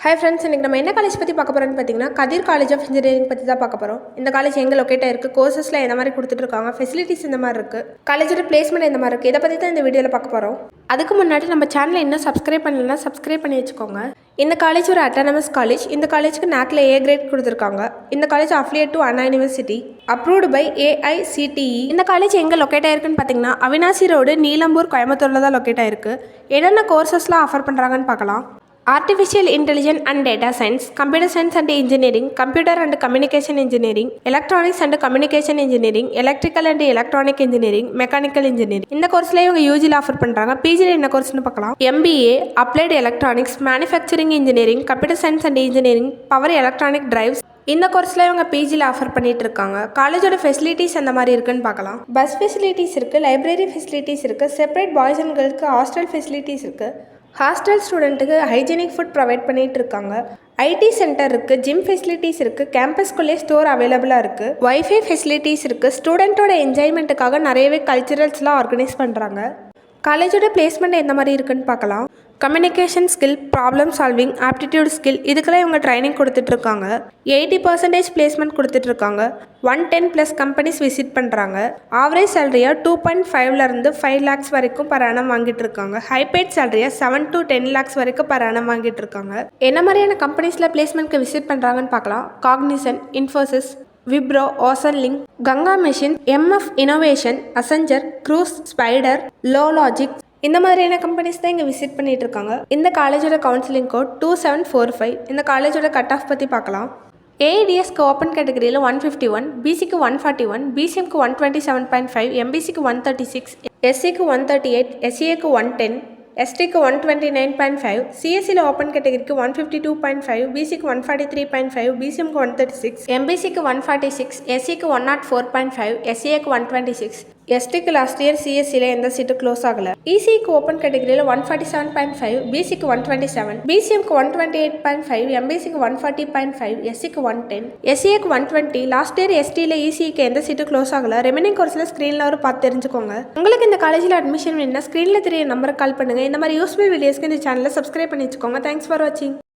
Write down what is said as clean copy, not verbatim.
Hi friends, இன்றைக்கி நம்ம என்ன காலேஜ் பற்றி பார்க்க போகிறோன்னு பார்த்தீங்கன்னா கதிர் காலேஜ் ஆஃப் இன்ஜினியரிங் பற்றி தான் பார்க்க போகிறோம். இந்த காலேஜ் எங்கே லொக்கேட்டாக இருக்குது, கோர்சஸில் எந்த மாதிரி கொடுத்துட்ருக்காங்க, ஃபெசிலிட்டிஸ் இந்த மாதிரி இருக்குது, காலேஜோட பிளேஸ்மெண்ட் எந்த மாதிரி இருக்குது, இதை பற்றி தான் இந்த வீடியோவில் பார்க்க போகிறோம். அதுக்கு முன்னாடி நம்ம சேனலை இன்னும் சப்ஸ்கிரைப் பண்ணலைன்னா சப்ஸ்கிரைப் பண்ணி வச்சுக்கோங்க. இந்த காலேஜ் ஒரு அட்டானமஸ் காலேஜ். இந்த காலேஜுக்கு NACல A கிரேட் கொடுத்துருக்காங்க. இந்த college affiliate to Anna university, approved by AICTE. இந்த காலேஜ் எங்கே லொக்கேட் ஆயிருக்குன்னு பார்த்தீங்கன்னா அவினாசி ரோடு, நீலம்பூர், கோயம்புத்தூரில் தான் லொக்கேட் ஆயிருக்கு. என்னென்ன கோர்சஸ்லாம் ஆஃபர் பண்ணுறாங்கன்னு பார்க்கலாம். Artificial Intelligence and Data Science, Computer Science and Engineering, Computer and Communication Engineering, Electronics and Communication Engineering, Electrical and Electronic Engineering, Mechanical Engineering. இந்த கோர்ஸ்ல இவங்க யூஜியில் ஆஃபர் பண்ணுறாங்க. பிஜியில் என்ன கோர்ஸ்னு பார்க்கலாம். MBA, Applied Electronics, Manufacturing Engineering, Computer Science and Engineering, Power Electronic Drives. இந்த கோர்ஸில் இவங்க பிஜியில் offer பண்ணிட்டு இருக்காங்க. காலேஜோட ஃபெசிலிட்டிஸ் அந்த மாதிரி இருக்குன்னு பார்க்கலாம். பஸ் ஃபெசிலிட்டிஸ் இருக்குது, லைப்ரரி ஃபெசிலிட்டிஸ் இருக்குது, செப்பரேட் பாய்ஸ் அண்ட் கேர்ள்ஸ்க்கு ஹாஸ்டல் ஃபெசிலிட்டிஸ் இருக்குது. ஹாஸ்டல் ஸ்டூடெண்ட்டுக்கு ஹைஜீனிக் ஃபுட் ப்ரொவைட் பண்ணிகிட்டு இருக்காங்க. ஐடி சென்டர் இருக்குது, ஜிம் ஃபெசிலிட்டிஸ் இருக்குது, கேம்பஸ்குள்ளே ஸ்டோர் அவைலபிளாக இருக்குது, வைஃபை ஃபெசிலிட்டிஸ் இருக்குது. ஸ்டூடெண்ட்டோட என்ஜாய்மெண்ட்டுக்காக நிறையவே கல்ச்சுரல்ஸ்லாம் ஆர்கனைஸ் பண்ணுறாங்க. காலேஜோட பிளேஸ்மெண்ட் எந்த மாதிரி இருக்குன்னு பார்க்கலாம். Communication skill, problem solving, aptitude skill, இதுக்கெல்லாம் இவங்க ட்ரைனிங் கொடுத்துட்ருக்காங்க. 80% பிளேஸ்மெண்ட் கொடுத்துட்ருக்காங்க. 110+ கம்பெனிஸ் விசிட் பண்ணுறாங்க. ஆவரேஜ் சேலரியாக 2.5 5 lakhs வரைக்கும் per annum வாங்கிட்டு இருக்காங்க. ஹைபேட் சேலரியாக 7 to 10 lakhs வரைக்கும் per annum வாங்கிட்டு இருக்காங்க. என்ன மாதிரியான கம்பெனிஸில் பிளேஸ்மெண்ட்க்கு விசிட் பண்ணுறாங்கன்னு பார்க்கலாம். Cognizant, Infosys, Wipro, ocean link, Ganga machine, MF innovation, Accenture, க்ரூஸ், ஸ்பைடர், லோலாஜிக், இந்த மாதிரியான கம்பெனிஸ் தான் இங்கே விசிட் பண்ணிட்டு இருக்காங்க. இந்த காலேஜோட கவுன்சிலிங் கோட் 2745. இந்த காலேஜோட கட் ஆஃப் பற்றி பார்க்கலாம். AIDSக்கு ஓப்பன் கேட்டகரியில் 151, BCக்கு 141, BCMக்கு 127.5, MBCக்கு 136, SCக்கு 138, SCAக்கு 110, STக்கு 129.5, CSCயில் ஓப்பன் கேட்டகரிக்கு 152.5, BCக்கு 143.5, BCMக்கு 136, MBCக்கு 146, SCக்கு 104.5, SCAக்கு 126. STக்கு லாஸ்ட் இயர் CSCயில் எந்த சீட்டு க்ளோஸ் ஆகலை. ECக்கு ஓப்பன் கேட்டகரியில் 147.5, BCக்கு 127, BCMக்கு 128.5, MBCக்கு 140.5, SCக்கு 110, SCAக்கு 120. லாஸ்ட் இயர் STயில் ECக்கு எந்த சீட்டு க்ளோஸ் ஆகலை. ரெமினிங் கோர்ஸில் ஸ்க்ரீனில் ஒரு பார்த்து தெரிஞ்சுக்கோங்க. உங்களுக்கு இந்த காலேஜில் அட்மிஷன் வேணும்னா ஸ்க்ரீனில் தெரிய நம்பருக்கு கால் பண்ணுங்கள். இந்த மாதிரி யூஸ்ஃபுல் வீடியோஸ்க்கு இந்த சேனலை சப்ஸ்கிரைப் பண்ணி வச்சுக்கோங்க. தேங்க்ஸ் ஃபார் வாட்சிங்.